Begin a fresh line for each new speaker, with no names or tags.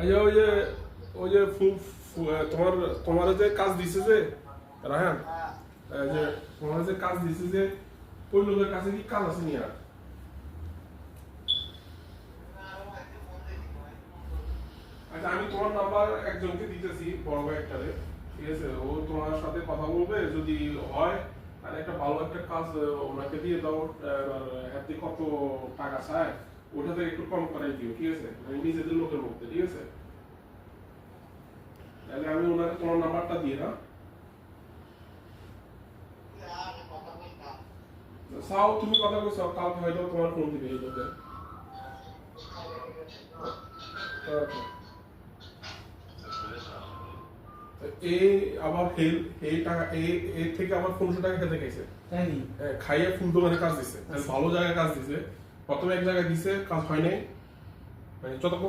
আচ্ছা ওই যে তোমার তোমার যে কাজ দিছে যে রায়হান, যে তোমার যে কাজ দিছে যে ওই লোকের কাছে কি কাজ আছে নি আর? আচ্ছা আমি তোমার নাম্বার একজনকে দিতেছি, বড় ভাই একটারে, ঠিক আছে? ও তোমার সাথে কথা বলবে, যদি হয় আর একটা ভালো একটা কাজ ওনাকে দিয়ে দাও। এবার হাতে কত টাকা চায় ওটা থেকে একটু কম করাই দিও, ঠিক আছে? মানে নিজেদের লোকের মধ্যে, ঠিক আছে? তাহলে আমি ওনাকে তোমার নাম্বারটা দিয়ে না চাও, তুমি কথা কইছো কালকে হয়তো তোমার ফোন দিবে এই লোকে। আচ্ছা। এই আবার এই টাকা এই থেকে আবার 1500 টাকা খেতে গেছে,
তাই নি?
খাইয়ে ফুল দোকানে কাজ দিছে, ভালো জায়গায় কাজ দিছে। প্রথমে এক জায়গায় দিছে, কাজ হয় নাই, মানে যতক্ষণ